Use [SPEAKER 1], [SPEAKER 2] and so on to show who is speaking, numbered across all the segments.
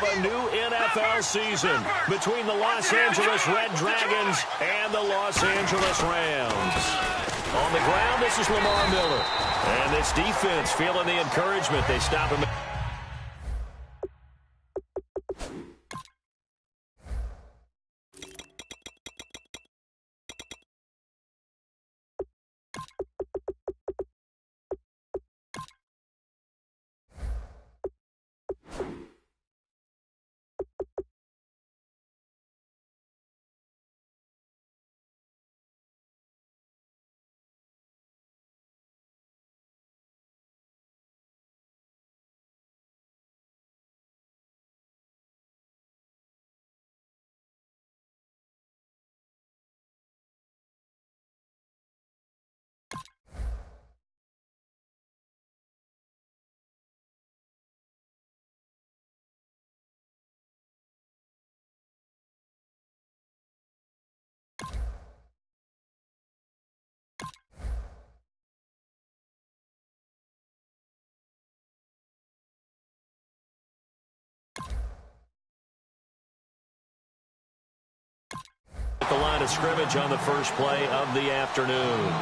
[SPEAKER 1] A new NFL season between the Los Angeles Red Dragons and the Los Angeles Rams. On the ground, this is Lamar Miller. And this defense feeling the encouragement. They stop him. At the line of scrimmage on the first play of the afternoon.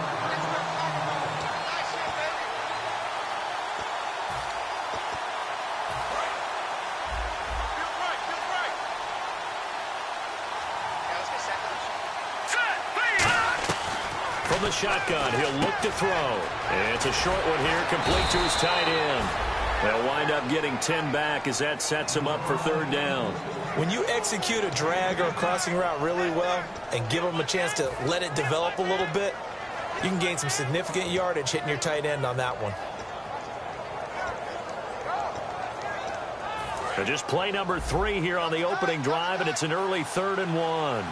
[SPEAKER 1] From the shotgun, he'll look to throw. And it's a short one here, complete to his tight end. They'll wind up getting 10 back as that sets him up for third down.
[SPEAKER 2] When you execute a drag or a crossing route really well and give them a chance to let it develop a little bit, you can gain some significant yardage hitting your tight end on that one.
[SPEAKER 1] So just play number 3 here on the opening drive, and it's an early 3rd and 1.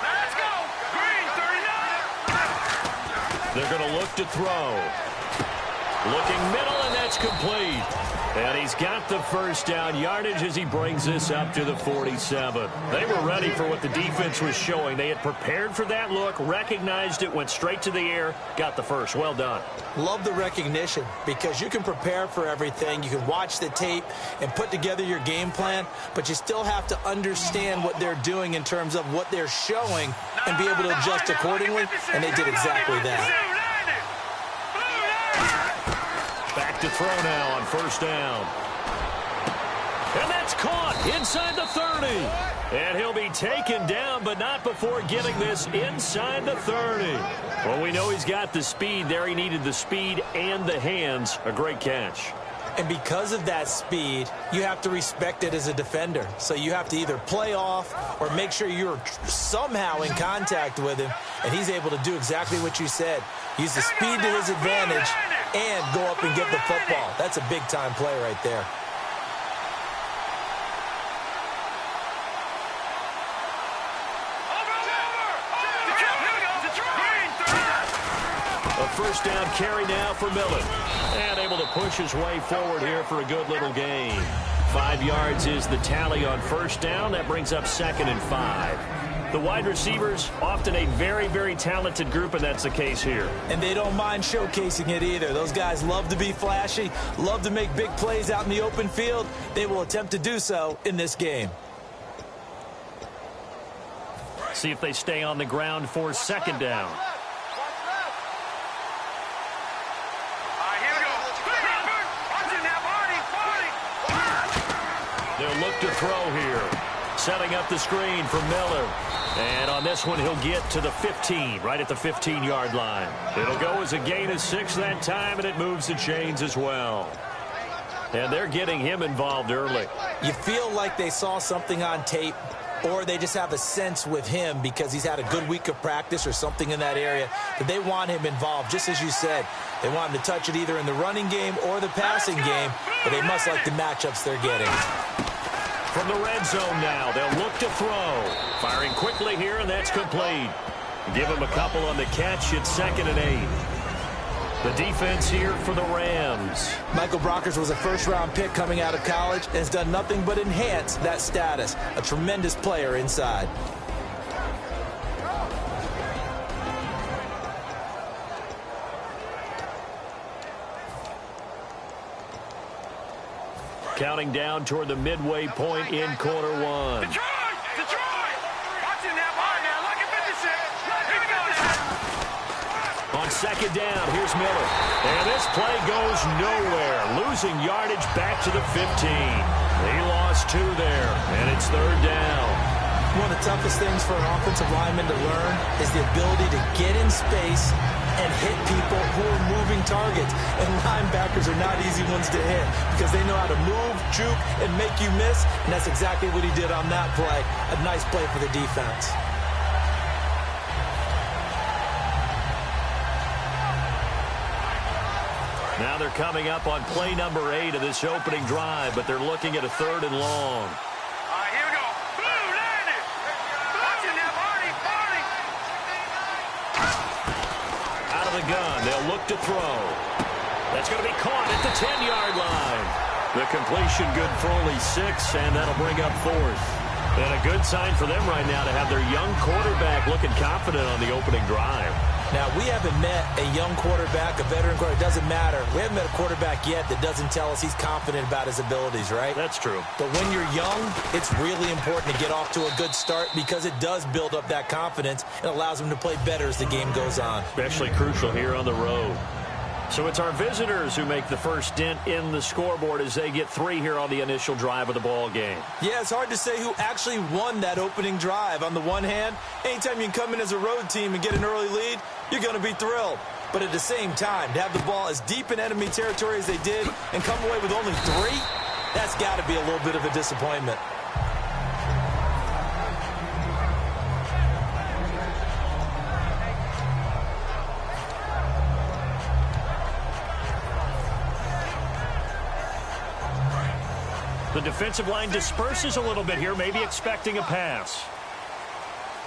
[SPEAKER 3] Let's go! Green, 39!
[SPEAKER 1] They're going to look to throw. Looking middle, and that's complete. And he's got the first down yardage as he brings this up to the 47. They were ready for what the defense was showing. They had prepared for that look, recognized it, went straight to the air, got the first. Well done.
[SPEAKER 2] Love the recognition because you can prepare for everything. You can watch the tape and put together your game plan, but you still have to understand what they're doing in terms of what they're showing and be able to adjust accordingly, and they did exactly that.
[SPEAKER 1] Back to throw now on first down. And that's caught inside the 30. And he'll be taken down, but not before getting this inside the 30. Well, we know he's got the speed there. He needed the speed and the hands. A great catch.
[SPEAKER 2] And because of that speed, you have to respect it as a defender. So you have to either play off or make sure you're somehow in contact with him. And he's able to do exactly what you said. Use the speed to his advantage and go up and get the football. That's a big-time play right there.
[SPEAKER 1] A first down carry now for Miller. And able to push his way forward here for a good little gain. 5 yards is the tally on first down. That brings up 2nd and 5. The wide receivers, often a very, very talented group, and that's the case here.
[SPEAKER 2] And they don't mind showcasing it either. Those guys love to be flashy, love to make big plays out in the open field. They will attempt to do so in this game.
[SPEAKER 1] See if they stay on the ground for 2nd down. They'll look to throw here. Setting up the screen for Miller. And on this one, he'll get to the 15, right at the 15-yard line. It'll go as a gain of 6 that time, and it moves the chains as well. And they're getting him involved early.
[SPEAKER 2] You feel like they saw something on tape, or they just have a sense with him because he's had a good week of practice or something in that area that they want him involved, just as you said. They want him to touch it either in the running game or the passing game, but they must like the matchups they're getting.
[SPEAKER 1] From the red zone now, they'll look to throw. Firing quickly here, and that's complete. Give him a couple on the catch. It's 2nd and 8. The defense here for the Rams.
[SPEAKER 2] Michael Brockers was a first-round pick coming out of college and has done nothing but enhance that status. A tremendous player inside.
[SPEAKER 1] Counting down toward the midway point in quarter one.
[SPEAKER 3] Detroit! Detroit! Watching that ball now. Look at 56. Here we go now.
[SPEAKER 1] On second down, here's Miller. And this play goes nowhere. Losing yardage back to the 15. He lost 2 there, and it's third down.
[SPEAKER 2] One of the toughest things for an offensive lineman to learn is the ability to get in space and hit people who are moving targets. And linebackers are not easy ones to hit because they know how to move, juke, and make you miss. And that's exactly what he did on that play. A nice play for the defense.
[SPEAKER 1] Now they're coming up on play number 8 of this opening drive, but they're looking at a 3rd and long.
[SPEAKER 3] All right, here we go. Blue, landed. Watching that, Barney.
[SPEAKER 1] Out of the gun, they'll look to throw. That's going to be caught at the 10-yard line. The completion good for only 6, and that'll bring up 4th. And a good sign for them right now to have their young quarterback looking confident on the opening drive.
[SPEAKER 2] Now, we haven't met a young quarterback, a veteran quarterback. It doesn't matter. We haven't met a quarterback yet that doesn't tell us he's confident about his abilities, right?
[SPEAKER 1] That's true.
[SPEAKER 2] But when you're young, it's really important to get off to a good start because it does build up that confidence and allows him to play better as the game goes on.
[SPEAKER 1] Especially crucial here on the road. So it's our visitors who make the first dent in the scoreboard as they get 3 here on the initial drive of the ball game.
[SPEAKER 2] Yeah, it's hard to say who actually won that opening drive. On the one hand, anytime you can come in as a road team and get an early lead, you're going to be thrilled. But at the same time, to have the ball as deep in enemy territory as they did and come away with only 3, that's got to be a little bit of a disappointment.
[SPEAKER 1] The defensive line disperses a little bit here, maybe expecting a pass.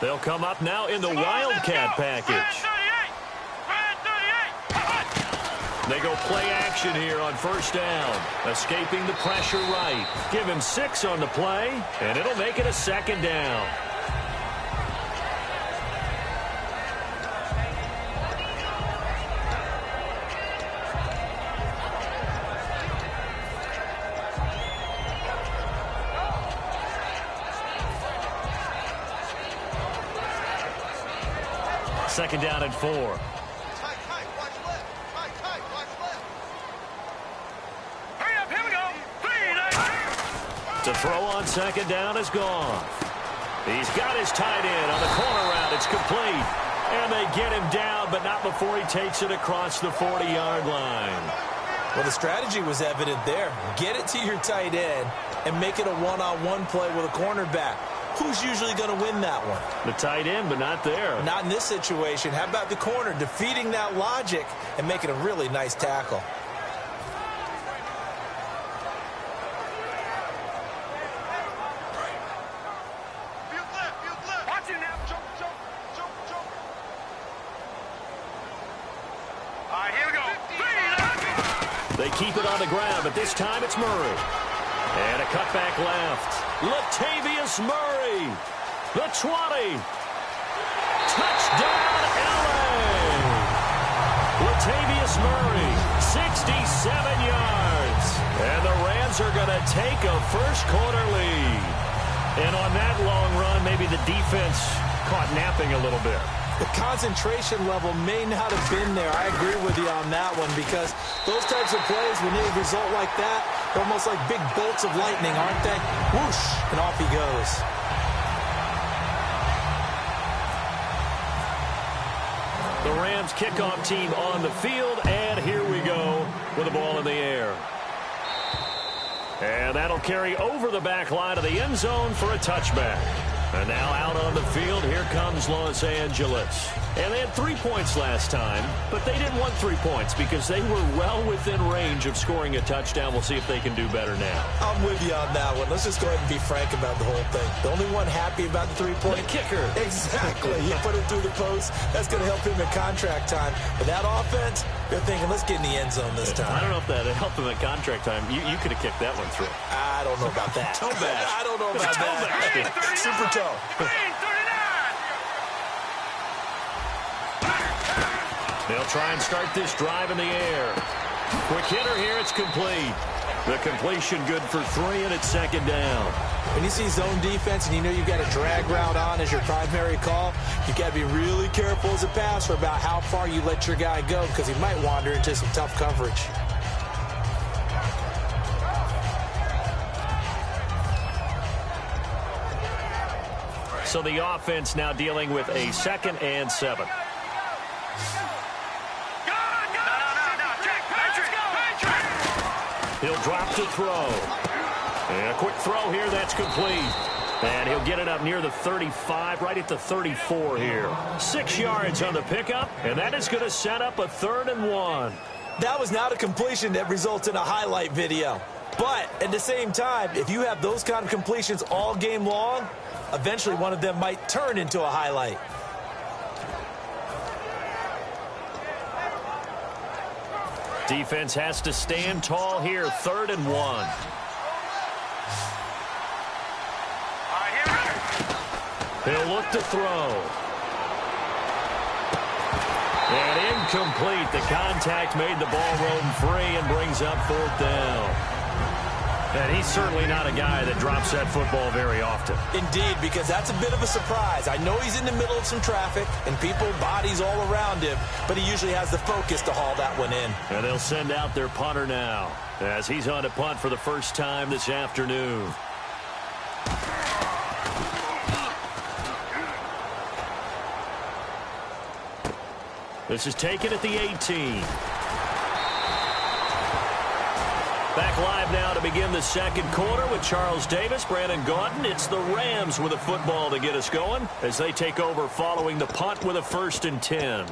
[SPEAKER 1] They'll come up now in the Wildcat package. They go play action here on first down. Escaping the pressure right. Give him 6 on the play, and it'll make it a 2nd down. Second down and 4.
[SPEAKER 3] Watch left. Hurry up, here we go.
[SPEAKER 1] To throw on second down is gone. He's got his tight end on the corner route. It's complete. And they get him down, but not before he takes it across the 40-yard line.
[SPEAKER 2] Well, the strategy was evident there. Get it to your tight end and make it a one-on-one play with a cornerback. Who's usually going to win that one?
[SPEAKER 1] The tight end, but not there.
[SPEAKER 2] Not in this situation. How about the corner defeating that logic and making a really nice tackle?
[SPEAKER 3] Watching now. Jump. All right, here we go.
[SPEAKER 1] They keep it on the ground, but this time it's Murray. And a cutback left. Latavius Murray. The 20. Touchdown, LA. Latavius Murray, 67 yards. And the Rams are going to take a first-quarter lead. And on that long run, maybe the defense caught napping a little bit.
[SPEAKER 2] The concentration level may not have been there. I agree with you on that one because those types of plays, when they result like that, they're almost like big bolts of lightning, aren't they? Whoosh, and off he goes.
[SPEAKER 1] The Rams kickoff team on the field, and here we go with the ball in the air. And that'll carry over the back line of the end zone for a touchback. And now out on the field, here comes Los Angeles. And they had 3 points last time, but they didn't want 3 points because they were well within range of scoring a touchdown. We'll see if they can do better now.
[SPEAKER 2] I'm with you on that one. Let's just go ahead and be frank about the whole thing. The only one happy about the 3-point
[SPEAKER 1] kicker.
[SPEAKER 2] Exactly. You put it through the post. That's going to help him in contract time. But that offense, they're thinking, let's get in the end zone this time.
[SPEAKER 1] I don't know if that helped him at contract time. You could have kicked that one through.
[SPEAKER 2] I don't know about that.
[SPEAKER 1] Toe bash.
[SPEAKER 2] I don't know about that. Super toe.
[SPEAKER 1] They'll try and start this drive in the air. Quick hitter here, it's complete. The completion good for 3, and it's second down.
[SPEAKER 2] When you see zone defense and you know you've got a drag route on as your primary call, you got to be really careful as a passer about how far you let your guy go because he might wander into some tough coverage.
[SPEAKER 1] So the offense now dealing with a 2nd and 7. He'll drop to throw. And a quick throw here, that's complete. And he'll get it up near the 35, right at the 34 here. 6 yards on the pickup, and that is going to set up a 3rd and 1.
[SPEAKER 2] That was not a completion that results in a highlight video. But at the same time, if you have those kind of completions all game long, eventually one of them might turn into a highlight.
[SPEAKER 1] Defense has to stand tall here, 3rd and 1. He'll look to throw. And incomplete. The contact made the ball roam free and brings up 4th down. And he's certainly not a guy that drops that football very often.
[SPEAKER 2] Indeed, because that's a bit of a surprise. I know he's in the middle of some traffic and people, bodies all around him, but he usually has the focus to haul that one in.
[SPEAKER 1] And they'll send out their punter now as he's on to punt for the first time this afternoon. This is taken at the 18. Back live now to begin the second quarter with Charles Davis, Brandon Gaudin. It's the Rams with a football to get us going as they take over following the punt with a 1st and 10.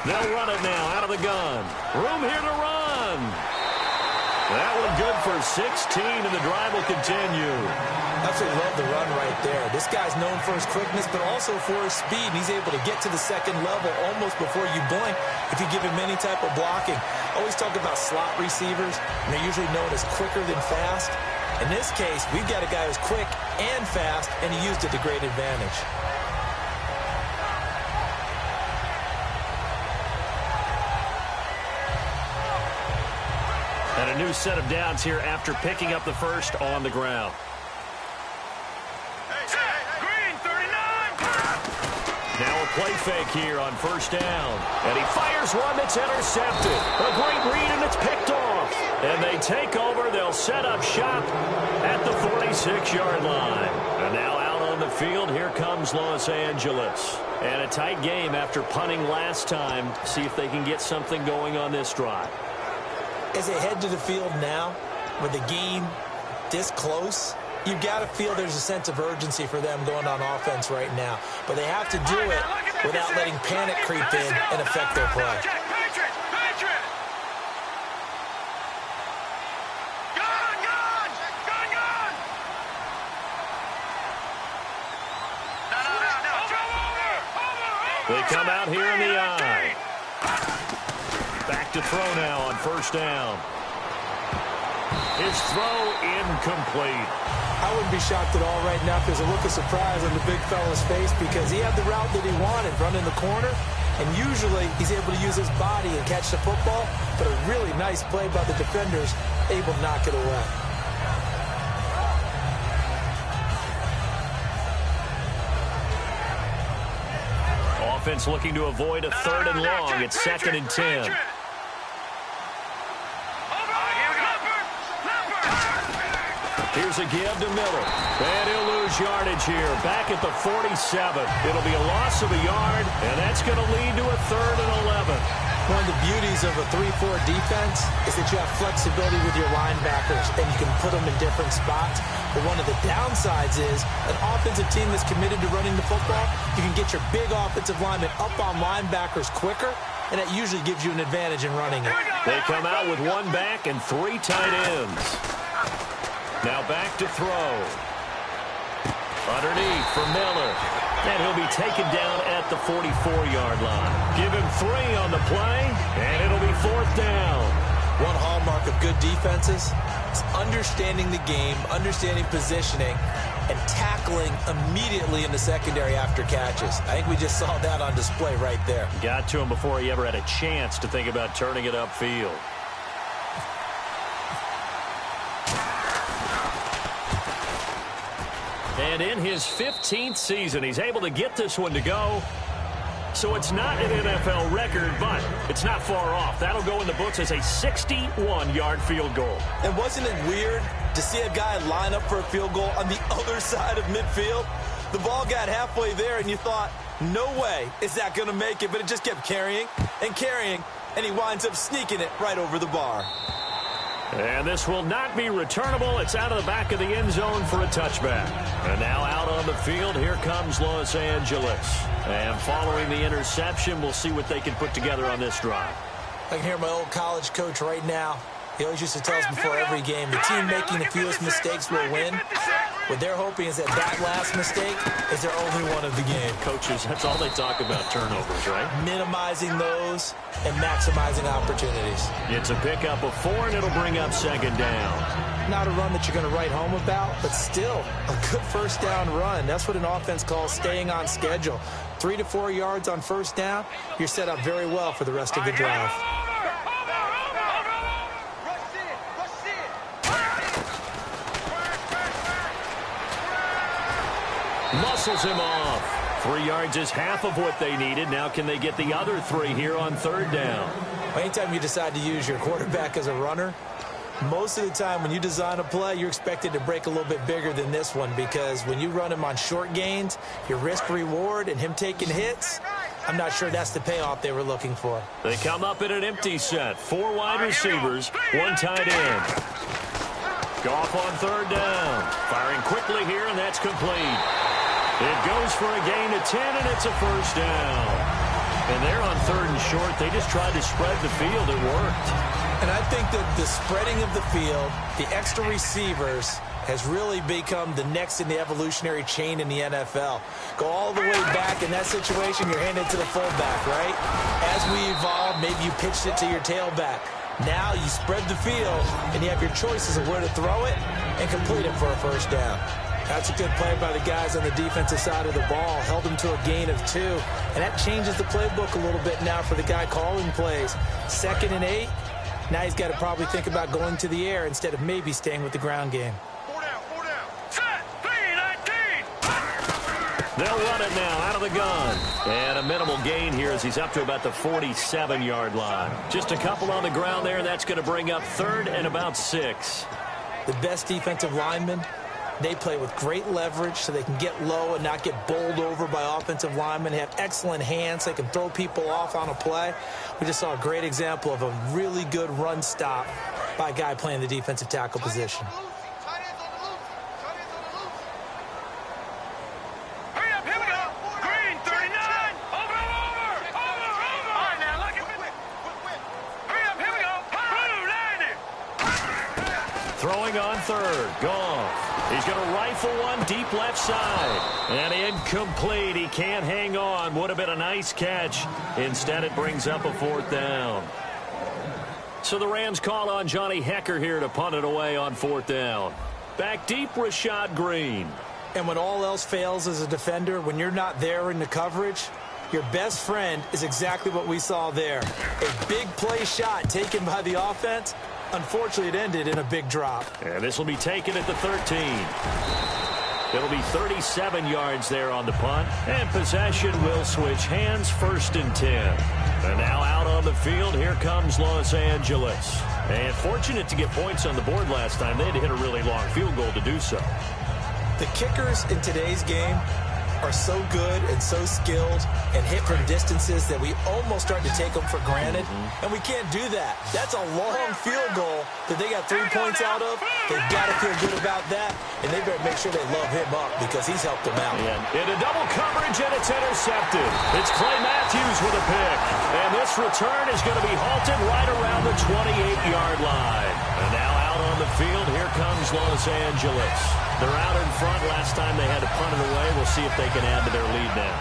[SPEAKER 1] They'll run it now out of the gun. Room here to run. That one good for 16, and the drive will continue.
[SPEAKER 2] Absolutely love the run right there. This guy's known for his quickness, but also for his speed. And he's able to get to the 2nd level almost before you blink if you give him any type of blocking. Always talk about slot receivers, and they're usually known as quicker than fast. In this case, we've got a guy who's quick and fast, and he used it to great advantage.
[SPEAKER 1] And a new set of downs here after picking up the first on the ground.
[SPEAKER 3] Green, 39.
[SPEAKER 1] Now a play fake here on 1st down. And he fires one that's intercepted. A great read, and it's picked off. And they take over. They'll set up shop at the 46-yard line. And now out on the field, here comes Los Angeles. And a tight game after punting last time. See if they can get something going on this drive.
[SPEAKER 2] As they head to the field now, with the game this close, you've got to feel there's a sense of urgency for them going on offense right now. But they have to do it without letting panic creep in and affect their play.
[SPEAKER 1] They come out here in the eye. Back to throw now on 1st down. His throw incomplete.
[SPEAKER 2] I wouldn't be shocked at all right now if there's a look of surprise on the big fella's face because he had the route that he wanted, running the corner, and usually he's able to use his body and catch the football, but a really nice play by the defenders, able to knock it away.
[SPEAKER 1] Offense looking to avoid a 3rd and long. It's 2nd and 10. Here's a give to Miller. And he'll lose yardage here. Back at the 47. It'll be a loss of a yard, and that's going to lead to a 3rd and 11.
[SPEAKER 2] One of the beauties of a 3-4 defense is that you have flexibility with your linebackers, and you can put them in different spots. But one of the downsides is an offensive team that's committed to running the football, you can get your big offensive linemen up on linebackers quicker, and that usually gives you an advantage in running it.
[SPEAKER 1] They come out with 1 back and 3 tight ends. Now back to throw. Underneath for Miller. And he'll be taken down at the 44-yard line. Give him 3 on the play, and it'll be 4th down.
[SPEAKER 2] One hallmark of good defenses is understanding the game, understanding positioning, and tackling immediately in the secondary after catches. I think we just saw that on display right there.
[SPEAKER 1] Got to him before he ever had a chance to think about turning it upfield. And in his 15th season, he's able to get this one to go. So it's not an NFL record, but it's not far off. That'll go in the books as a 61-yard field goal.
[SPEAKER 2] And wasn't it weird to see a guy line up for a field goal on the other side of midfield? The ball got halfway there, and you thought, no way is that going to make it. But it just kept carrying and carrying, and he winds up sneaking it right over the bar.
[SPEAKER 1] And this will not be returnable. It's out of the back of the end zone for a touchback. And now out on the field, here comes Los Angeles. And following the interception, we'll see what they can put together on this drive.
[SPEAKER 2] I can hear my old college coach right now. He always used to tell us before every game, the team making the fewest mistakes will win. What they're hoping is that last mistake is their only one of the game.
[SPEAKER 1] Coaches, that's all they talk about, turnovers, right?
[SPEAKER 2] Minimizing those and maximizing opportunities.
[SPEAKER 1] It's a pickup of 4, and it'll bring up second down.
[SPEAKER 2] Not a run that you're going to write home about, but still a good first down run. That's what an offense calls staying on schedule. 3 to 4 yards on first down, you're set up very well for the rest of the drive.
[SPEAKER 1] Muscles him off. 3 yards is half of what they needed. Now can they get the other 3 here on third down?
[SPEAKER 2] Anytime you decide to use your quarterback as a runner, most of the time when you design a play, you're expected to break a little bit bigger than this one, because when you run him on short gains, your risk-reward and him taking hits, I'm not sure that's the payoff they were looking for.
[SPEAKER 1] They come up in an empty set. 4 wide receivers, 1 tight end. Goff on third down. Firing quickly here, and that's complete. It goes for a gain of 10, and it's a first down. And they're on third and short. They just tried to spread the field. It worked.
[SPEAKER 2] And I think that the spreading of the field, the extra receivers, has really become the next in the evolutionary chain in the NFL. Go all the way back in that situation, you're handed to the fullback, right? As we evolve, maybe you pitched it to your tailback. Now you spread the field, and you have your choices of where to throw it and complete it for a first down. That's a good play by the guys on the defensive side of the ball. Held them to a gain of 2. And that changes the playbook a little bit now for the guy calling plays. 2nd and 8. Now he's got to probably think about going to the air instead of maybe staying with the ground game.
[SPEAKER 3] 4 down. Set. 3-19.
[SPEAKER 1] They'll run it now out of the gun. And a minimal gain here as he's up to about the 47-yard line. Just a couple on the ground there, and that's going to bring up third and about 6.
[SPEAKER 2] The best defensive linemen, they play with great leverage so they can get low and not get bowled over by offensive linemen. They have excellent hands. They can throw people off on a play. We just saw a great example of a really good run stop by a guy playing the defensive tackle position.
[SPEAKER 3] Hurry up, here we go. Green, 39. Over. All right, now, look at me. Hurry up, here we go. Blue, 90.
[SPEAKER 1] Throwing on third. Goff. He's going to rifle one deep left side. And incomplete. He can't hang on. Would have been a nice catch. Instead, it brings up a 4th down. So the Rams call on Johnny Hecker here to punt it away on 4th down. Back deep, Rashad Green.
[SPEAKER 2] And when all else fails as a defender, when you're not there in the coverage, your best friend is exactly what we saw there. A big play shot taken by the offense. Unfortunately, it ended in a big drop.
[SPEAKER 1] And this will be taken at the 13. It'll be 37 yards there on the punt. And possession will switch hands, 1st and 10. And now out on the field, here comes Los Angeles. And fortunate to get points on the board last time. They had to hit a really long field goal to do so.
[SPEAKER 2] The kickers in today's game are so good and so skilled and hit from distances that we almost start to take them for granted. And we can't do that. That's a long field goal that they got 3 points out of. They've got to feel good about that, and they better make sure they love him up because he's helped them out.
[SPEAKER 1] And into double coverage, and it's intercepted. It's Clay Matthews with a pick. And this return is going to be halted right around the 28-yard line. And now out on the field, here comes Los Angeles. They're out in front. Last time they had to punt it away. We'll see if they can add to their lead now.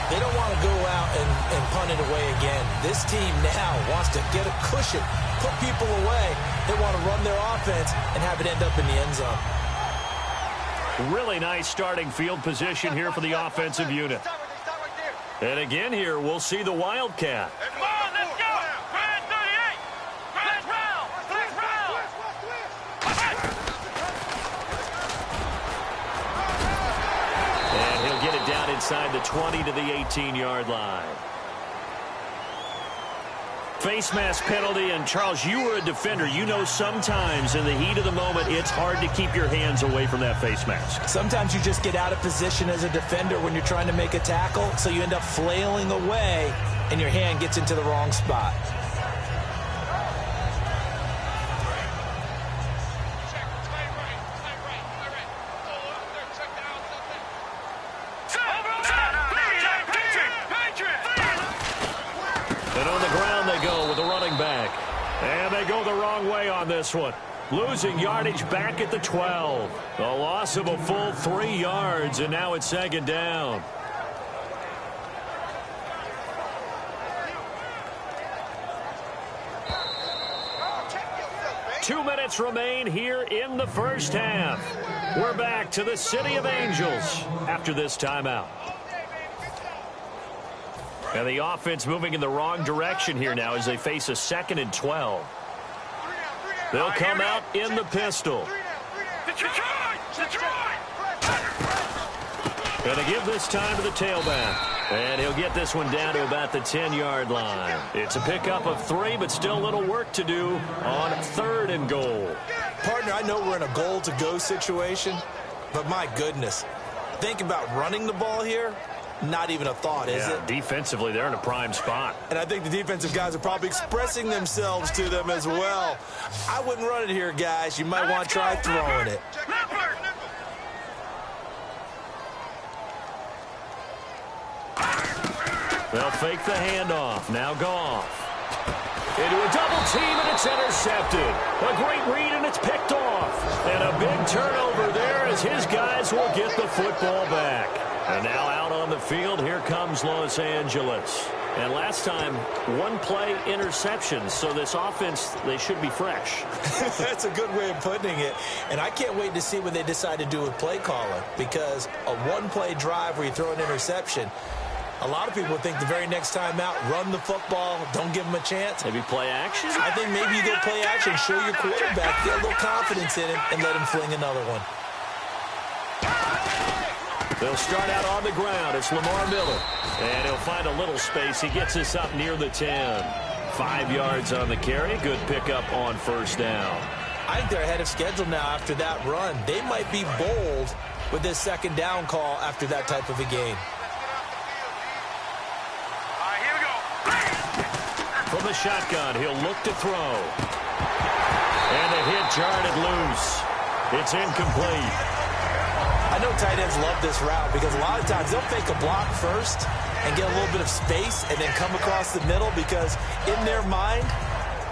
[SPEAKER 2] They don't want to go out and punt it away again. This team now wants to get a cushion put people away. They want to run their offense and have it end up in the end zone.
[SPEAKER 1] Really nice starting field position here for the offensive unit. And again here, we'll see the Wildcat.
[SPEAKER 3] Come on, let's go! Grand 38! Last round! Last round!
[SPEAKER 1] And he'll get it down inside the 20 to the 18-yard line. Face mask penalty, and Charles, you were a defender. You know sometimes in the heat of the moment, it's hard to keep your hands away from that face mask.
[SPEAKER 2] Sometimes you just get out of position as a defender when you're trying to make a tackle, so you end up flailing away, and your hand gets into the wrong spot.
[SPEAKER 1] And on the ground they go with the running back. And they go the wrong way on this one. Losing yardage back at the 12. A loss of a full 3 yards, and now it's second down. Two minutes remain here in the first half. We're back to the City of Angels after this timeout. And the offense moving in the wrong direction here now as they face a 2nd and 12. They'll come out in the pistol. Going to give this time to the tailback. And he'll get this one down to about the 10-yard line. It's a pickup of 3, but still a little work to do on 3rd and goal.
[SPEAKER 2] Partner, I know we're in a goal-to-go situation, but my goodness, think about running the ball here. Not even a thought, is it?
[SPEAKER 1] Defensively, they're in a prime spot.
[SPEAKER 2] And I think the defensive guys are probably expressing themselves to them as well. I wouldn't run it here, guys. You might want to try throwing it.
[SPEAKER 1] They'll fake the handoff. Now Goff. Into a double team, and it's intercepted. A great read, and it's picked off. And a big turnover there as his guys will get the football back. And now out on the field, here comes Los Angeles. And last time, 1-play interception, so this offense, they should be fresh.
[SPEAKER 2] That's a good way of putting it. And I can't wait to see what they decide to do with play calling, because a 1-play drive where you throw an interception, a lot of people think the very next time out, run the football, don't give them a chance.
[SPEAKER 1] Maybe play action?
[SPEAKER 2] I think maybe you go play action, show your quarterback, get a little confidence in him, and let him fling another one.
[SPEAKER 1] They'll start out on the ground. It's Lamar Miller. And he'll find a little space. He gets us up near the 10. 5 yards on the carry. Good pickup on 1st down.
[SPEAKER 2] I think they're ahead of schedule now after that run. They might be bold with this 2nd down call after that type of a game.
[SPEAKER 3] All right, here we go.
[SPEAKER 1] From the shotgun, he'll look to throw. And the hit jarred it loose. It's incomplete.
[SPEAKER 2] I know tight ends love this route because a lot of times they'll fake a block first and get a little bit of space and then come across the middle because in their mind,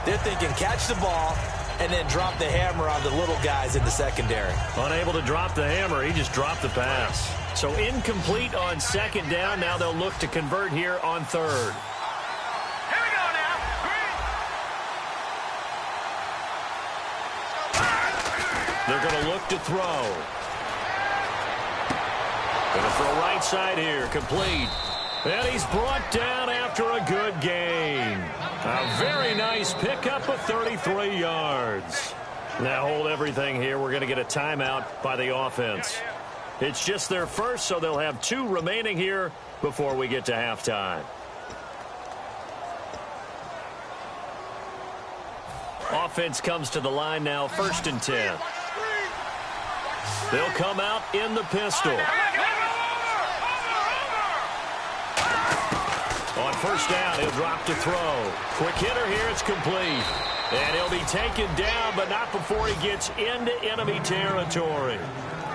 [SPEAKER 2] they're thinking catch the ball and then drop the hammer on the little guys in the secondary.
[SPEAKER 1] Unable to drop the hammer, he just dropped the pass. So incomplete on 2nd down. Now they'll look to convert here on 3rd.
[SPEAKER 3] Here we go now.
[SPEAKER 1] They're going to look to throw. Going to throw right side here, complete. And he's brought down after a good gain. A very nice pickup of 33 yards. Now hold everything here. We're going to get a timeout by the offense. It's just their first, so they'll have 2 remaining here before we get to halftime. Offense comes to the line now, 1st and 10. They'll come out in the pistol. On 1st down, he'll drop to throw. Quick hitter here, it's complete. And he'll be taken down, but not before he gets into enemy territory.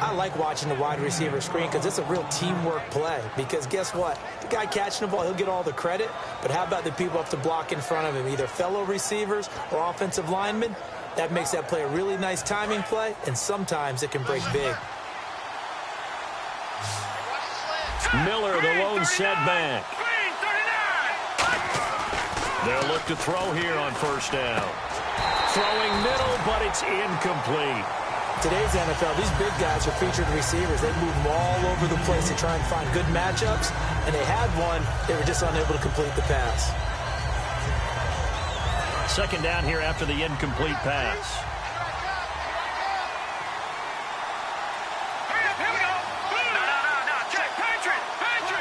[SPEAKER 2] I like watching the wide receiver screen because it's a real teamwork play. Because guess what? The guy catching the ball, he'll get all the credit. But how about the people up to block in front of him, either fellow receivers or offensive linemen? That makes that play a really nice timing play, and sometimes it can break big.
[SPEAKER 1] Miller, the lone setback. They'll look to throw here on 1st down. Throwing middle, but it's incomplete.
[SPEAKER 2] Today's NFL, these big guys are featured receivers. They move them all over the place to try and find good matchups, and they had one. They were just unable to complete the pass.
[SPEAKER 1] Second down here after the incomplete pass.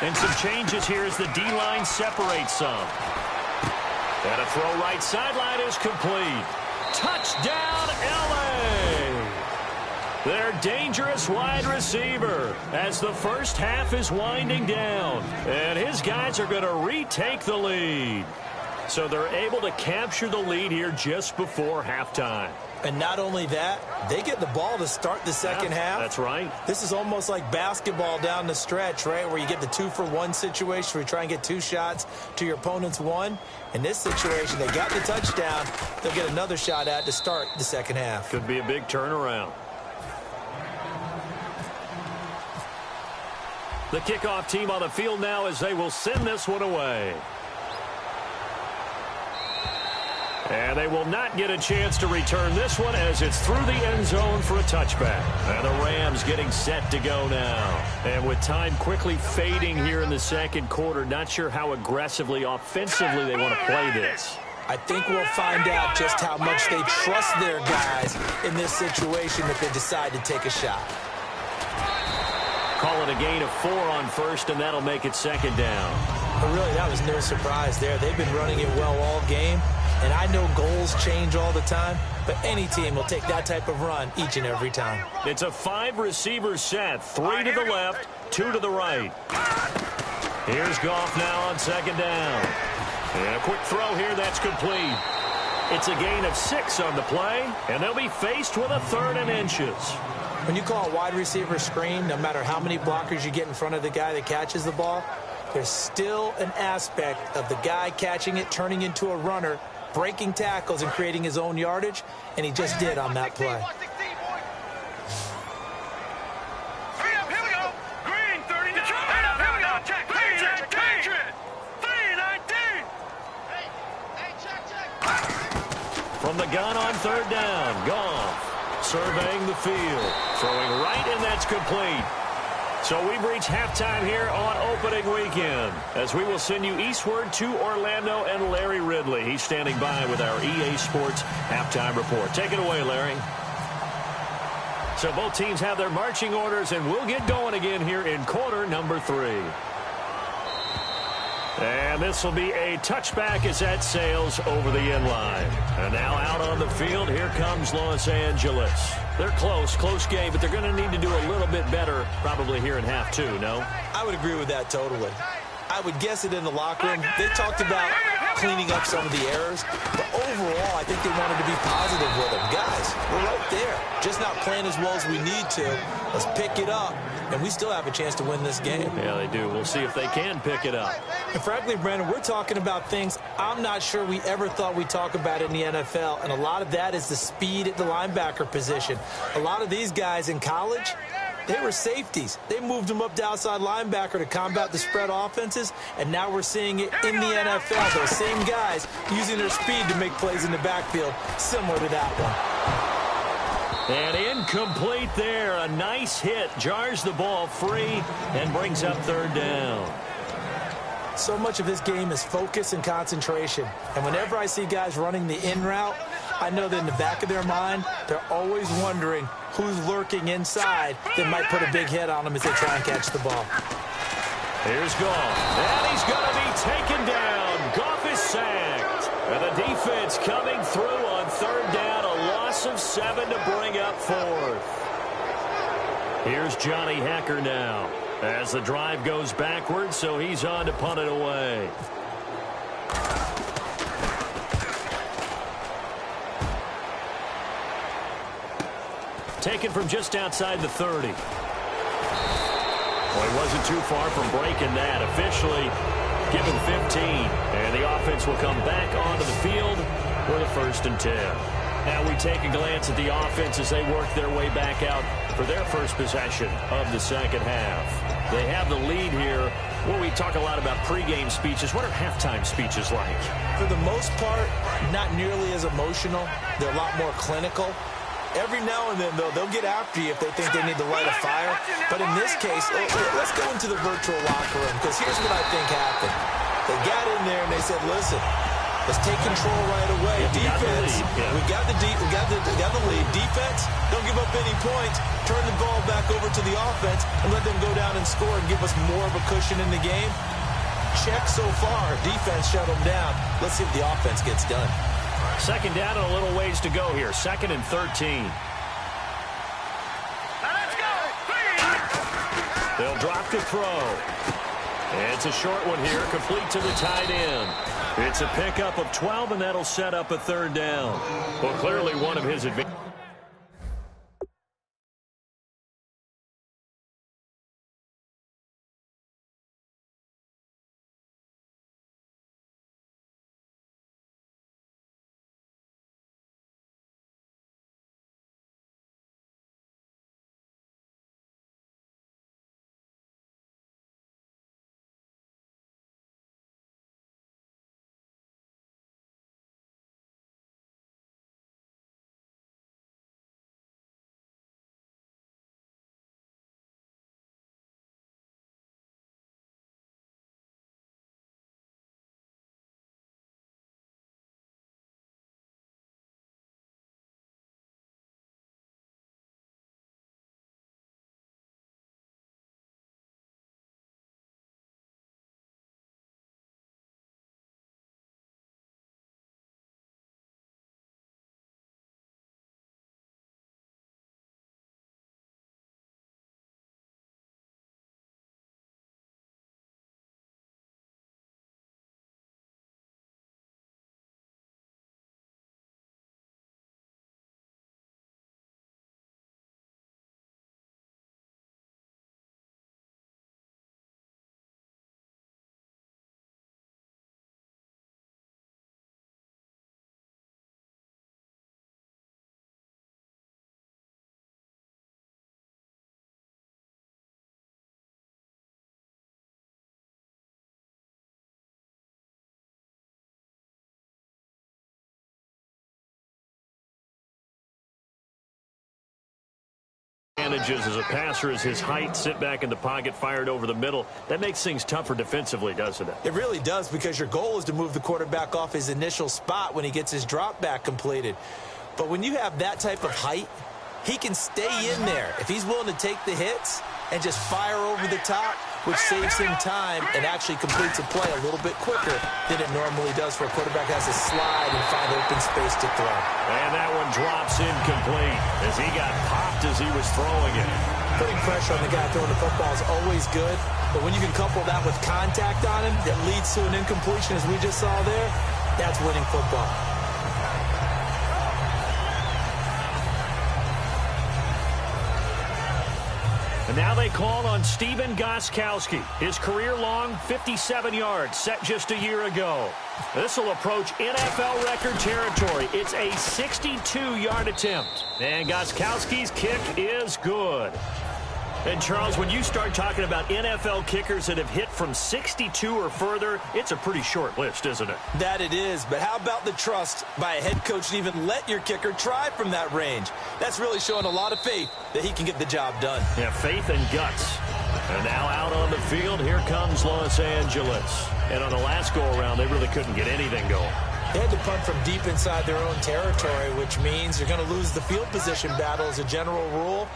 [SPEAKER 1] And some changes here as the D-line separates some. And a throw right sideline is complete. Touchdown, L.A. Their dangerous wide receiver as the first half is winding down. And his guys are going to retake the lead. So they're able to capture the lead here just before halftime.
[SPEAKER 2] And not only that, they get the ball to start the second half.
[SPEAKER 1] That's right.
[SPEAKER 2] This is almost like basketball down the stretch, right, where you get the 2-for-1 situation where you try and get 2 shots to your opponent's 1. In this situation, they got the touchdown. They'll get another shot at to start the second half.
[SPEAKER 1] Could be a big turnaround. The kickoff team on the field now as they will send this one away. And they will not get a chance to return this one as it's through the end zone for a touchback. And the Rams getting set to go now. And with time quickly fading here in the second quarter, not sure how aggressively, offensively they want to play this.
[SPEAKER 2] I think we'll find out just how much they trust their guys in this situation if they decide to take a shot.
[SPEAKER 1] Call it a gain of 4 on first, and that'll make it second down.
[SPEAKER 2] But really, that was no surprise there. They've been running it well all game. And I know goals change all the time, but any team will take that type of run each and every time.
[SPEAKER 1] It's a 5-receiver set, 3 to the left, 2 to the right. Here's Goff now on second down. And a quick throw here, that's complete. It's a gain of 6 on the play, and they'll be faced with a 3rd and inches.
[SPEAKER 2] When you call a wide receiver screen, no matter how many blockers you get in front of the guy that catches the ball, there's still an aspect of the guy catching it, turning into a runner, breaking tackles and creating his own yardage, and he just did on that play.
[SPEAKER 1] From the gun on third down, Goff surveying the field, throwing right, and that's complete. So we've reached halftime here on opening weekend as we will send you eastward to Orlando and Larry Ridley. He's standing by with our EA Sports halftime report. Take it away, Larry. So both teams have their marching orders, and we'll get going again here in quarter number 3. And this will be a touchback as that sails over the end line. And now out on the field, here comes Los Angeles. They're close game, but they're going to need to do a little bit better probably here in half 2, no?
[SPEAKER 2] I would agree with that totally. I would guess it in the locker room. They talked about cleaning up some of the errors, but overall, I think they wanted to be positive with them. Guys, we're right there. Just not playing as well as we need to. Let's pick it up, and we still have a chance to win this game.
[SPEAKER 1] Yeah, they do. We'll see if they can pick it up.
[SPEAKER 2] And frankly, Brandon, we're talking about things I'm not sure we ever thought we'd talk about in the NFL, and a lot of that is the speed at the linebacker position. A lot of these guys in college, they were safeties. They moved them up to outside linebacker to combat the spread offenses, and now we're seeing it in the NFL. Those same guys using their speed to make plays in the backfield, similar to that one.
[SPEAKER 1] And incomplete there. A nice hit. Jars the ball free and brings up third down.
[SPEAKER 2] So much of this game is focus and concentration. And whenever I see guys running the in route, I know that in the back of their mind, they're always wondering who's lurking inside that might put a big hit on them as they try and catch the ball.
[SPEAKER 1] Here's Goff. And he's going to be taken down. Goff is sacked. And the defense coming through on third down. A loss of 7 to bring up 4th. Here's Johnny Hacker now as the drive goes backwards, so he's on to punt it away. Taken from just outside the 30. Well, he wasn't too far from breaking that. Officially given 15. And the offense will come back onto the field with a 1st and 10. Now we take a glance at the offense as they work their way back out for their first possession of the second half. They have the lead here Well, we talk a lot about pregame speeches. What are halftime speeches like?
[SPEAKER 2] For the most part, not nearly as emotional. They're a lot more clinical. Every now and then, though, they'll get after you if they think they need to light a fire. But in this case, let's go into the virtual locker room, because here's what I think happened. They got in there and they said, listen, let's take control right away. Defense, we got the lead. Defense, don't give up any points. Turn the ball back over to the offense and let them go down and score and give us more of a cushion in the game. Check so far. Defense shut them down. Let's see if the offense gets done.
[SPEAKER 1] Second down and a little ways to go here. 2nd and 13.
[SPEAKER 3] Now let's go.
[SPEAKER 1] They'll drop to throw. It's a short one here, complete to the tight end. It's a pickup of 12, and that'll set up a 3rd down. Well, clearly one of his advantages. As a passer is his height, sit back in the pocket, fired over the middle. That makes things tougher defensively, doesn't it?
[SPEAKER 2] It really does, because your goal is to move the quarterback off his initial spot when he gets his drop back completed. But when you have that type of height, he can stay in there if he's willing to take the hits and just fire over the top, which saves him time and actually completes a play a little bit quicker than it normally does for a quarterback that has to slide and find open space to throw.
[SPEAKER 1] And that one drops incomplete as he got popped as he was throwing it.
[SPEAKER 2] Putting pressure on the guy throwing the football is always good, but when you can couple that with contact on him that leads to an incompletion, as we just saw there, that's winning football.
[SPEAKER 1] And now they call on Stephen Gostkowski. His career-long 57 yards set just a year ago. This will approach NFL record territory. It's a 62-yard attempt. And Gostkowski's kick is good. And, Charles, when you start talking about NFL kickers that have hit from 62 or further, it's a pretty short list, isn't it?
[SPEAKER 2] That it is, but how about the trust by a head coach to even let your kicker try from that range? That's really showing a lot of faith that he can get the job done.
[SPEAKER 1] Yeah, faith and guts. And now out on the field, here comes Los Angeles. And on the last go-around, they really couldn't get anything going.
[SPEAKER 2] They had to punt from deep inside their own territory, which means you're going to lose the field position battle as a general rule.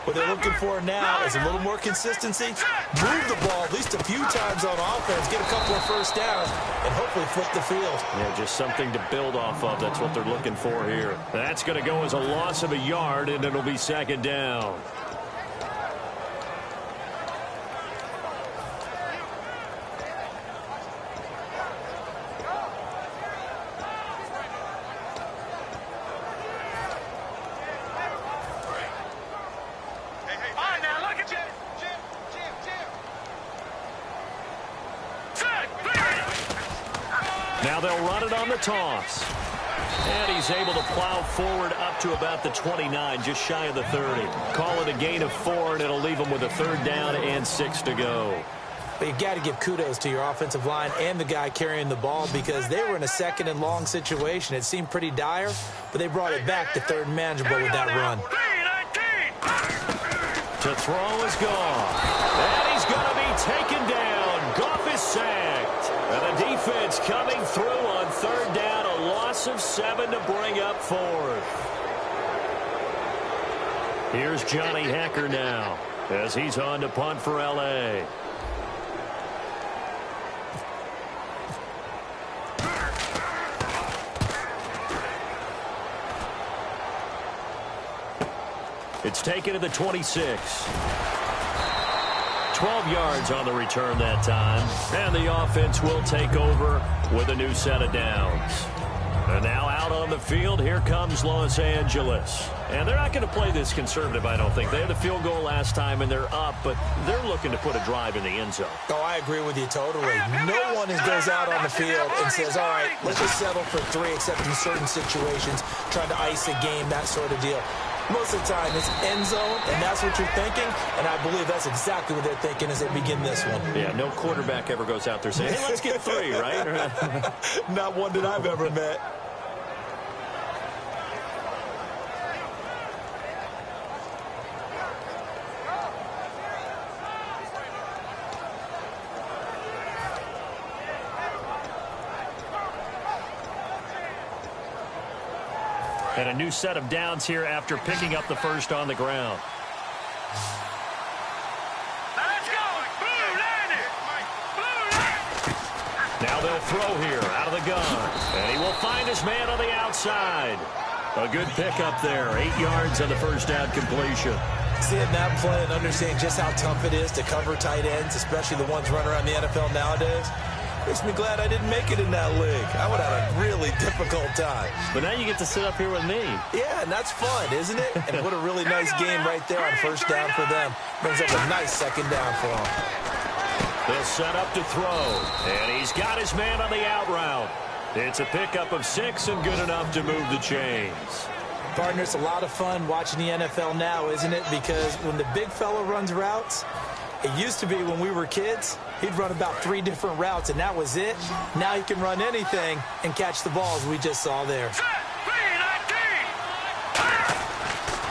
[SPEAKER 2] What they're looking for now is a little more consistency, move the ball at least a few times on offense, get a couple of first downs, and hopefully flip the field.
[SPEAKER 1] Yeah, just something to build off of. That's what they're looking for here. That's going to go as a loss of a yard, and it'll be 2nd down. Now they'll run it on the toss. And he's able to plow forward up to about the 29, just shy of the 30. Call it a gain of 4, and it'll leave him with a 3rd down and 6 to go.
[SPEAKER 2] But you got to give kudos to your offensive line and the guy carrying the ball because they were in a second and long situation. It seemed pretty dire, but they brought it back to third and manageable with that run.
[SPEAKER 1] To throw is gone. And he's going to be taken down. Goff is sacked. And the defense coming through on third down. A loss of 7 to bring up fourth. Here's Johnny Hacker now as he's on to punt for L.A. It's taken to the 26. 12 yards on the return that time. And the offense will take over with a new set of downs. And now out on the field, here comes Los Angeles. And they're not going to play this conservative, I don't think. They had the field goal last time, and they're up, but they're looking to put a drive in the end zone.
[SPEAKER 2] Oh, I agree with you totally. No one goes out on the field and says, all right, let's just settle for 3, except in certain situations, trying to ice a game, that sort of deal. Most of the time, it's end zone, and that's what you're thinking, and I believe that's exactly what they're thinking as they begin this one.
[SPEAKER 1] Yeah, no quarterback ever goes out there saying, hey, let's get 3, right?
[SPEAKER 2] Not one that I've ever met.
[SPEAKER 1] And a new set of downs here after picking up the first on the ground.
[SPEAKER 3] Let's go! Blue landed!
[SPEAKER 1] Now they'll throw here out of the gun. And he will find his man on the outside. A good pickup there. 8 yards on the first down completion.
[SPEAKER 2] Seeing that play and understanding just how tough it is to cover tight ends, especially the ones running around the NFL nowadays, makes me glad I didn't make it in that league. I would have a really difficult time.
[SPEAKER 1] But now you get to sit up here with me.
[SPEAKER 2] Yeah, and that's fun, isn't it? And what a really nice game right there on first down for them. Brings up a nice second down for them.
[SPEAKER 1] They'll set up to throw. And he's got his man on the out route. It's a pickup of 6 and good enough to move the chains.
[SPEAKER 2] Partner, it's a lot of fun watching the NFL now, isn't it? Because when the big fella runs routes, it used to be when we were kids, he'd run about 3 different routes, and that was it. Now he can run anything and catch the balls we just saw there.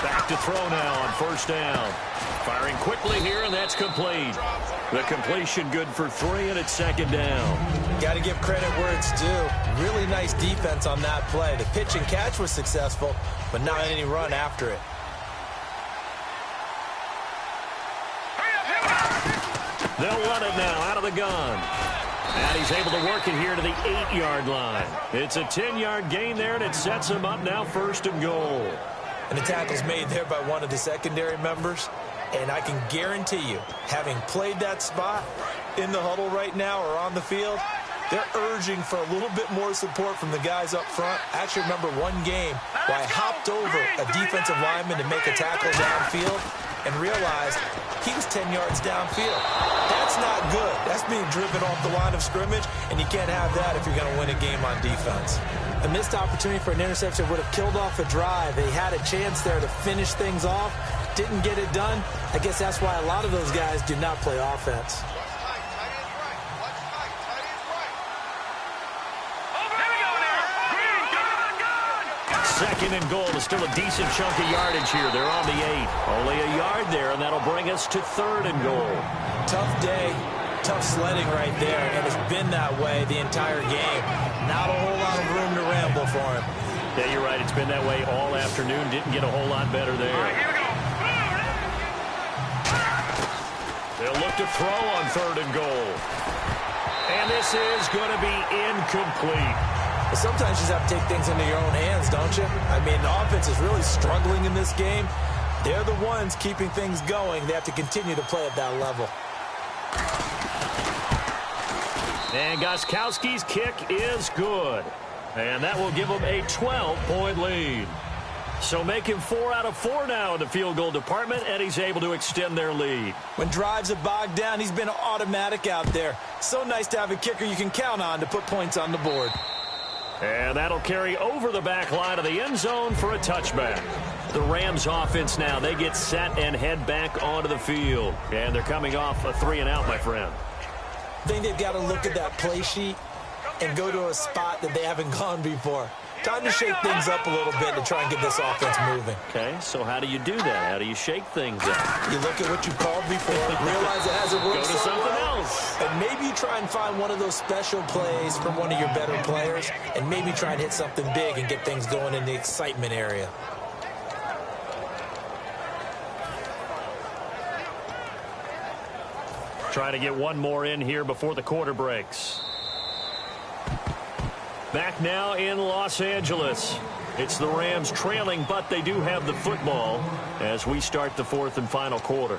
[SPEAKER 1] Back to throw now on first down. Firing quickly here, and that's complete. The completion good for 3, and it's second down.
[SPEAKER 2] Got to give credit where it's due. Really nice defense on that play. The pitch and catch was successful, but not any run after it.
[SPEAKER 1] They'll run it now out of the gun. And he's able to work it here to the 8-yard line. It's a 10-yard gain there, and it sets him up now first and goal.
[SPEAKER 2] And the tackle's made there by one of the secondary members. And I can guarantee you, having played that spot in the huddle right now or on the field, they're urging for a little bit more support from the guys up front. I actually remember one game where I hopped over a defensive lineman to make a tackle downfield and realized he was 10 yards downfield. That's not good. That's being driven off the line of scrimmage, and you can't have that if you're going to win a game on defense. A missed opportunity for an interception would have killed off a drive. They had a chance there to finish things off. Didn't get it done. I guess that's why a lot of those guys do not play offense.
[SPEAKER 1] Second and goal is still a decent chunk of yardage here. They're on the 8. Only a yard there, and that'll bring us to third and goal.
[SPEAKER 2] Tough day, tough sledding right there, and it's been that way the entire game. Not a whole lot of room to ramble for him.
[SPEAKER 1] Yeah, you're right. It's been that way all afternoon. Didn't get a whole lot better there.
[SPEAKER 3] All right, here we go.
[SPEAKER 1] They'll look to throw on third and goal. And this is going to be incomplete.
[SPEAKER 2] But sometimes you just have to take things into your own hands, don't you? I mean, the offense is really struggling in this game. They're the ones keeping things going. They have to continue to play at that level.
[SPEAKER 1] And Gostkowski's kick is good. And that will give them a 12-point lead. So make him 4 out of 4 now in the field goal department, and he's able to extend their lead.
[SPEAKER 2] When drives are bogged down, he's been automatic out there. So nice to have a kicker you can count on to put points on the board.
[SPEAKER 1] And that'll carry over the back line of the end zone for a touchback. The Rams offense now, they get set and head back onto the field. And they're coming off a 3-and-out, my friend.
[SPEAKER 2] I think they've got to look at that play sheet and go to a spot that they haven't gone before. Time to shake things up a little bit to try and get this offense moving.
[SPEAKER 1] Okay, so how do you do that? How do you shake things up?
[SPEAKER 2] You look at what you called before, realize it hasn't worked.
[SPEAKER 1] Go to something else.
[SPEAKER 2] And maybe try and find one of those special plays from one of your better players, and maybe try and hit something big and get things going in the excitement area.
[SPEAKER 1] Trying to get one more in here before the quarter breaks. Back now in Los Angeles. It's the Rams trailing, but they do have the football as we start the fourth and final quarter.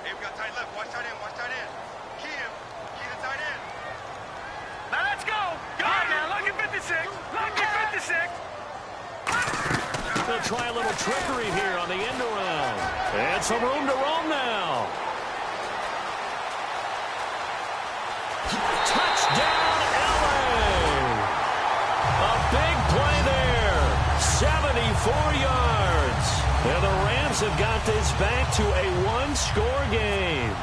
[SPEAKER 3] Hey, we got tight left. Watch tight end. Watch tight end. Key him. Key the tight end. Now let's go. Go on now. Lucky 56. Lucky 56.
[SPEAKER 1] They'll try a little trickery here on the end around. And some room to roam now. Touchdown, LA! A big play there. 74 yards. And the Rams have got this back to a one-score game.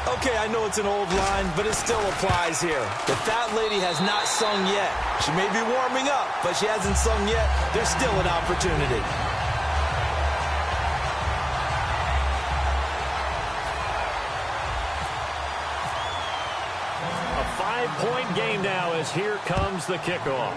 [SPEAKER 2] Okay, I know it's an old line, but it still applies here. The fat lady has not sung yet. She may be warming up, but she hasn't sung yet. There's still an opportunity.
[SPEAKER 1] A 5-point game now as here comes the kickoff.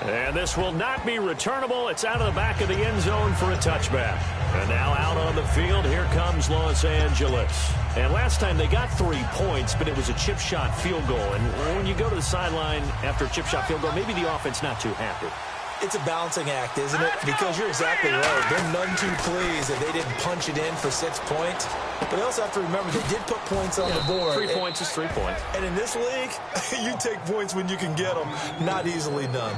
[SPEAKER 1] And this will not be returnable. It's out of the back of the end zone for a touchback. And now out on the field, here comes Los Angeles. And last time they got 3 points, but it was a chip shot field goal. And when you go to the sideline after a chip shot field goal, maybe the offense not too happy.
[SPEAKER 2] It's a balancing act, isn't it? Because you're exactly right. They're none too pleased that they didn't punch it in for 6 points. But they also have to remember they did put points on the board.
[SPEAKER 1] 3 points is 3 points.
[SPEAKER 2] And in this league, you take points when you can get them. Not easily done.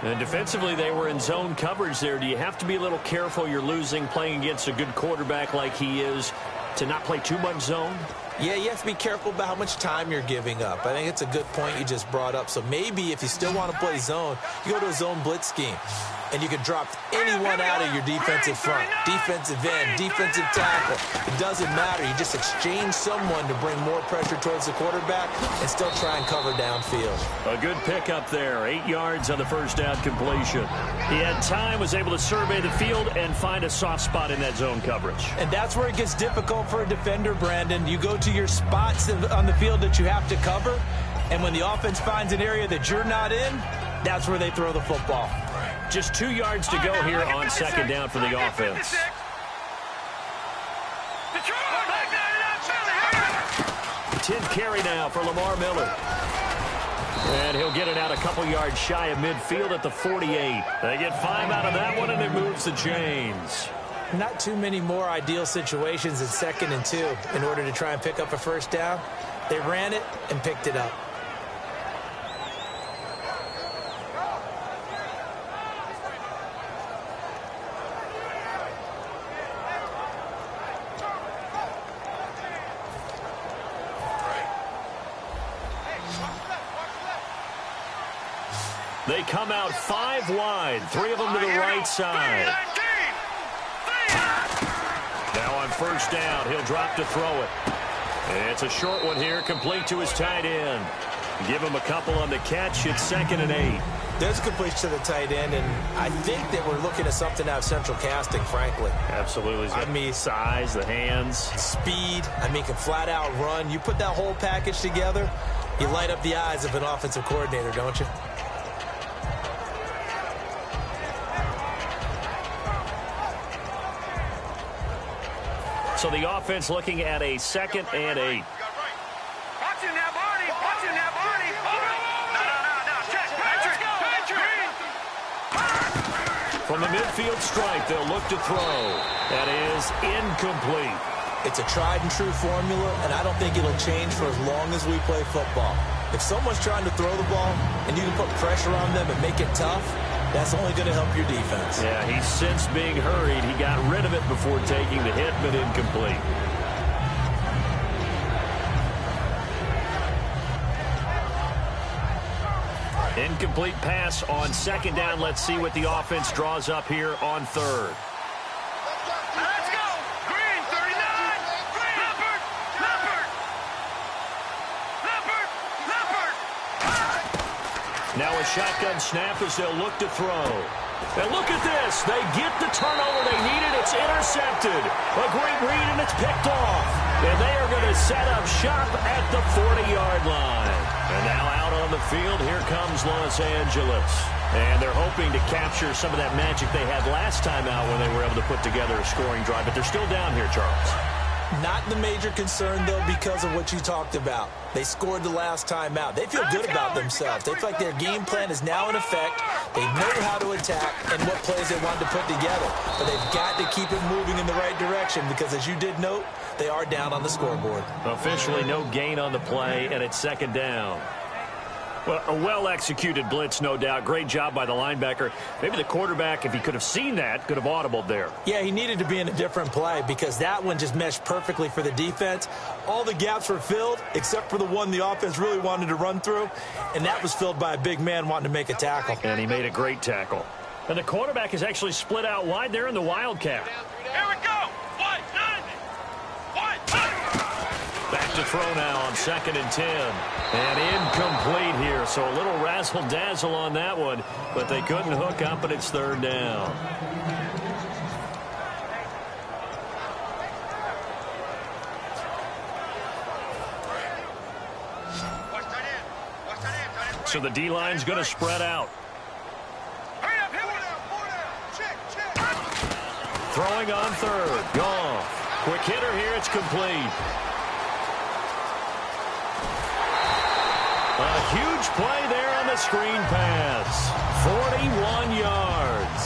[SPEAKER 1] And defensively, they were in zone coverage there. Do you have to be a little careful? You're losing, playing against a good quarterback like he is, to not play too much zone?
[SPEAKER 2] Yeah, you have to be careful about how much time you're giving up. I think it's a good point you just brought up. So maybe if you still want to play zone, you go to a zone blitz scheme. And you can drop anyone out of your defensive front, defensive end, defensive tackle. It doesn't matter. You just exchange someone to bring more pressure towards the quarterback and still try and cover downfield.
[SPEAKER 1] A good pickup there. 8 yards on the first down completion. He had time, was able to survey the field and find a soft spot in that zone coverage.
[SPEAKER 2] And that's where it gets difficult for a defender, Brandon. You go to your spots on the field that you have to cover, and when the offense finds an area that you're not in, that's where they throw the football.
[SPEAKER 1] Just 2 yards to go here on second down for the offense. 10 carry now for Lamar Miller. And he'll get it out a couple yards shy of midfield at the 48. They get 5 out of that one, and it moves the chains.
[SPEAKER 2] Not too many more ideal situations in 2nd and 2 in order to try and pick up a first down. They ran it and picked it up.
[SPEAKER 1] They come out 5 wide, 3 of them to the right side. Now on first down, he'll drop to throw it. It's a short one here, complete to his tight end. Give him a couple on the catch. It's 2nd and 8.
[SPEAKER 2] There's a completion to the tight end, and I think that we're looking at something out of central casting, frankly.
[SPEAKER 1] Absolutely.
[SPEAKER 2] I mean,
[SPEAKER 1] size, the hands.
[SPEAKER 2] Speed. I mean, can flat out run. You put that whole package together, you light up the eyes of an offensive coordinator, don't you?
[SPEAKER 1] So the offense looking at a 2nd and 8.
[SPEAKER 3] Watching that body. Watching that body. No. Check. Patrick.
[SPEAKER 1] From the midfield stripe, they'll look to throw. That is incomplete.
[SPEAKER 2] It's a tried and true formula, and I don't think it'll change for as long as we play football. If someone's trying to throw the ball and you can put pressure on them and make it tough, that's only going to help your defense.
[SPEAKER 1] Yeah, he's since being hurried. He got rid of it before taking the hit, but incomplete. Incomplete pass on second down. Let's see what the offense draws up here on third.
[SPEAKER 3] Let's go. Green, 39. Leopard.
[SPEAKER 1] Now a shotgun snap as they'll look to throw. And look at this. They get the turnover they needed. It's intercepted. A great read, and it's picked off. And they are going to set up shop at the 40-yard line. And now out on the field, here comes Los Angeles. And they're hoping to capture some of that magic they had last time out when they were able to put together a scoring drive. But they're still down here, Charles.
[SPEAKER 2] Not the major concern, though, because of what you talked about. They scored the last time out. They feel good about themselves. They feel like their game plan is now in effect. They know how to attack and what plays they want to put together. But they've got to keep it moving in the right direction because, as you did note, they are down on the scoreboard.
[SPEAKER 1] Officially no gain on the play, and it's second down. Well, a well-executed blitz, no doubt. Great job by the linebacker. Maybe the quarterback, if he could have seen that, could have audibled there.
[SPEAKER 2] Yeah, he needed to be in a different play because that one just meshed perfectly for the defense. All the gaps were filled except for the one the offense really wanted to run through, and that was filled by a big man wanting to make a tackle.
[SPEAKER 1] And he made a great tackle. And the quarterback is actually split out wide there in the Wildcat.
[SPEAKER 3] Here we go. One, nine.
[SPEAKER 1] Back to throw now on 2nd and 10. And incomplete here, so a little razzle-dazzle on that one, but they couldn't hook up, and it's 3rd down. So the D-line's going to spread out. Throwing on 3rd. Goff. Quick hitter here. It's complete. A huge play there on the screen pass. 41 yards.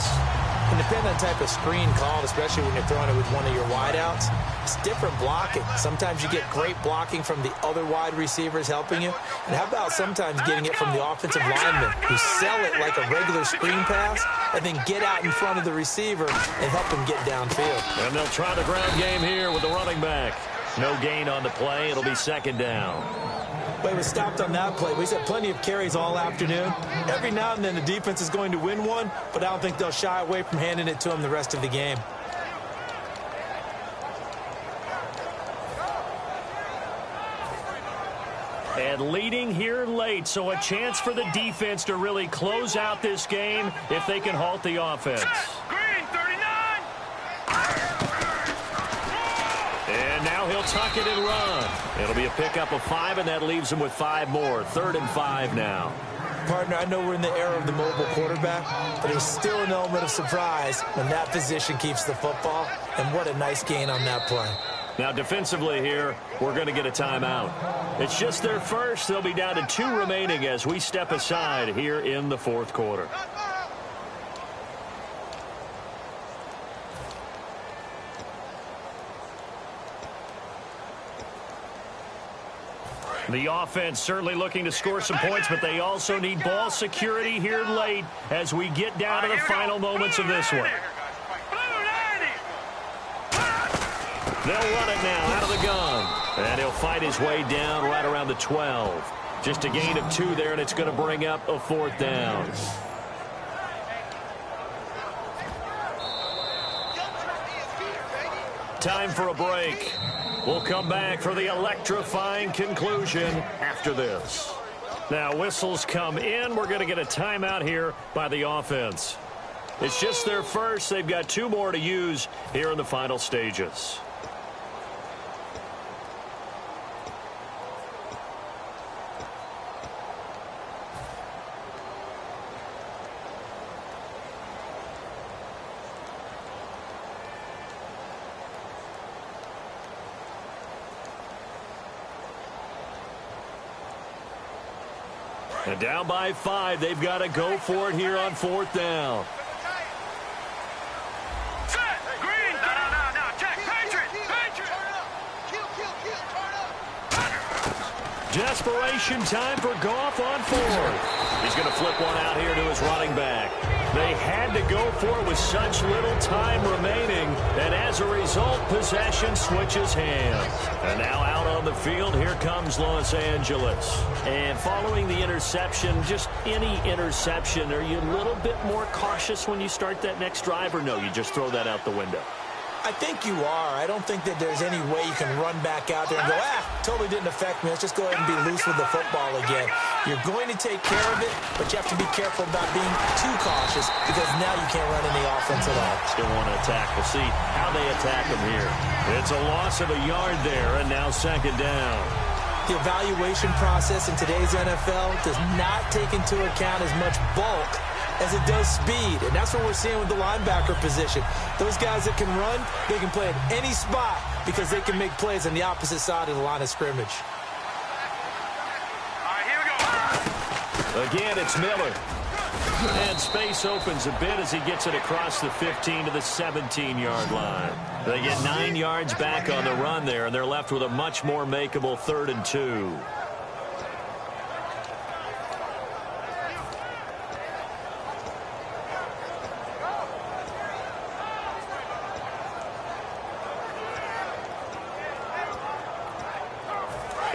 [SPEAKER 2] It depends on the type of screen called, especially when you're throwing it with one of your wideouts. It's different blocking. Sometimes you get great blocking from the other wide receivers helping you. And how about sometimes getting it from the offensive linemen who sell it like a regular screen pass and then get out in front of the receiver and help him get downfield.
[SPEAKER 1] And they'll try the ground game here with the running back. No gain on the play. It'll be 2nd down.
[SPEAKER 2] But he was stopped on that play. We've had plenty of carries all afternoon. Every now and then the defense is going to win one, but I don't think they'll shy away from handing it to him the rest of the game.
[SPEAKER 1] And leading here late, so a chance for the defense to really close out this game if they can halt the offense.
[SPEAKER 3] Green, 39.
[SPEAKER 1] And now he'll tuck it and run. It'll be a pickup of 5, and that leaves him with 5 more. 3rd and 5 now.
[SPEAKER 2] Partner, I know we're in the era of the mobile quarterback, but there's still an element of surprise when that position keeps the football, and what a nice gain on that play.
[SPEAKER 1] Now defensively here, we're going to get a timeout. It's just their first. They'll be down to 2 remaining as we step aside here in the 4th quarter. The offense certainly looking to score some points, but they also need ball security here late as we get down to the final moments of this one. They'll run it now out of the gun. And he'll fight his way down right around the 12. Just a gain of 2 there, and it's going to bring up a 4th down. Time for a break. We'll come back for the electrifying conclusion after this. Now, whistles come in. We're going to get a timeout here by the offense. It's just their first. They've got 2 more to use here in the final stages. And down by 5, they've got to go for it here on 4th down.
[SPEAKER 3] Set. Green. No. Check. Patriot. Turn up. Kill. Turn up.
[SPEAKER 1] Desperation time for Goff on fourth. He's going to flip one out here to his running back. They had to go for it with such little time remaining, and as a result, possession switches hands. And now out on the field, here comes Los Angeles. And following the interception, just any interception, are you a little bit more cautious when you start that next drive, or no, you just throw that out the window?
[SPEAKER 2] I think you are. I don't think that there's any way you can run back out there and go, totally didn't affect me. Let's just go ahead and be loose with the football again. You're going to take care of it, but you have to be careful about being too cautious because now you can't run any offense at all.
[SPEAKER 1] Still want to attack. We'll see how they attack him here. It's a loss of a yard there, and now second down.
[SPEAKER 2] The evaluation process in today's NFL does not take into account as much bulk as it does speed, and that's what we're seeing with the linebacker position. Those guys that can run, they can play at any spot because they can make plays on the opposite side of the line of scrimmage.
[SPEAKER 3] All right, here we go.
[SPEAKER 1] Again, it's Miller. And space opens a bit as he gets it across the 15 to the 17-yard line. They get 9 yards back on the run there, and they're left with a much more makeable 3rd and 2.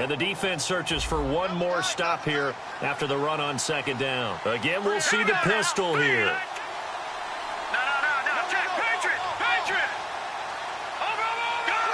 [SPEAKER 1] And the defense searches for one more stop here after the run on second down. Again, we'll see the pistol here.
[SPEAKER 3] No. Check. Patriot. Over. Gun.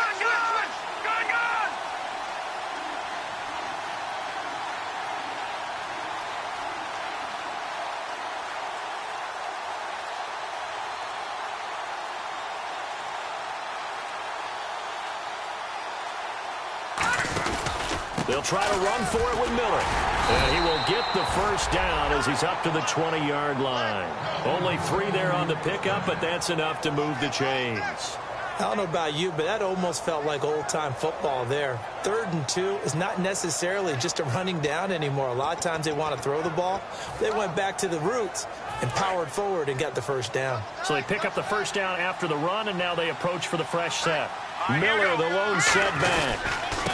[SPEAKER 1] They'll try to run for it with Miller. And he will get the first down as he's up to the 20-yard line. Only 3 there on the pickup, but that's enough to move the chains.
[SPEAKER 2] I don't know about you, but that almost felt like old-time football there. 3rd and 2 is not necessarily just a running down anymore. A lot of times they want to throw the ball. They went back to the roots and powered forward and got the first down.
[SPEAKER 1] So they pick up the first down after the run, and now they approach for the fresh set. Miller, the lone setback.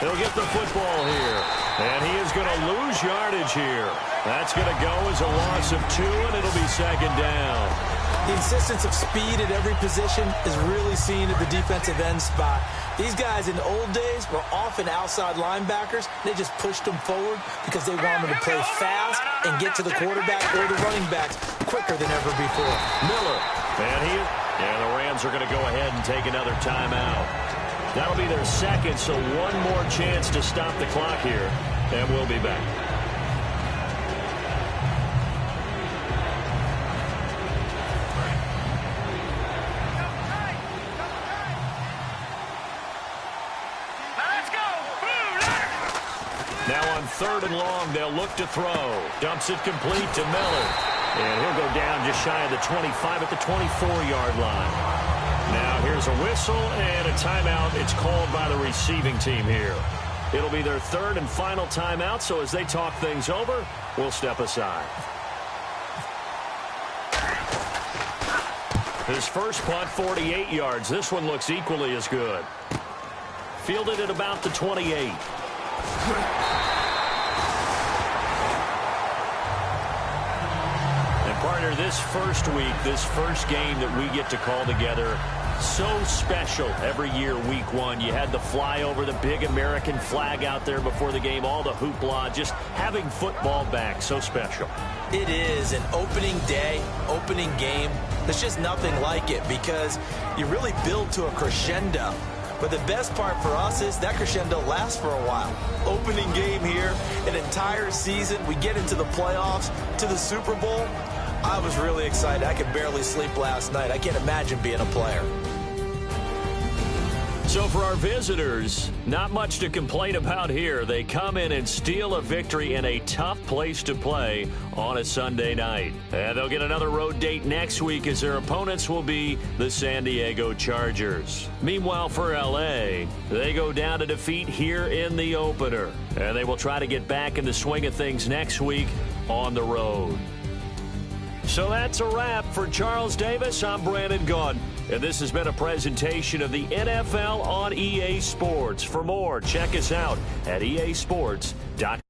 [SPEAKER 1] He'll get the football here. And he is going to lose yardage here. That's going to go as a loss of 2, and it'll be second down.
[SPEAKER 2] The insistence of speed at every position is really seen at the defensive end spot. These guys in the old days were often outside linebackers. They just pushed them forward because they wanted to play fast and get to the quarterback or the running backs quicker than ever before.
[SPEAKER 1] Miller. And the Rams are going to go ahead and take another timeout. That'll be their second, so one more chance to stop the clock here, and we'll be back. Now on 3rd and long, they'll look to throw. Dumps it complete to Miller. And he'll go down just shy of the 25 at the 24-yard line. Now here's a whistle and a timeout. It's called by the receiving team here. It'll be their 3rd and final timeout, so as they talk things over, we'll step aside. His first punt, 48 yards. This one looks equally as good. Fielded at about the 28. Partner, this first week, this first game that we get to call together, so special every year, week 1. You had the flyover, the big American flag out there before the game, all the hoopla, just having football back, so special.
[SPEAKER 2] It is an opening day, opening game. There's just nothing like it because you really build to a crescendo. But the best part for us is that crescendo lasts for a while. Opening game here, an entire season, we get into the playoffs, to the Super Bowl. I was really excited. I could barely sleep last night. I can't imagine being a player.
[SPEAKER 1] So for our visitors, not much to complain about here. They come in and steal a victory in a tough place to play on a Sunday night. And they'll get another road date next week as their opponents will be the San Diego Chargers. Meanwhile, for LA, they go down to defeat here in the opener. And they will try to get back in the swing of things next week on the road. So that's a wrap. For Charles Davis, I'm Brandon Gaudin. And this has been a presentation of the NFL on EA Sports. For more, check us out at easports.com.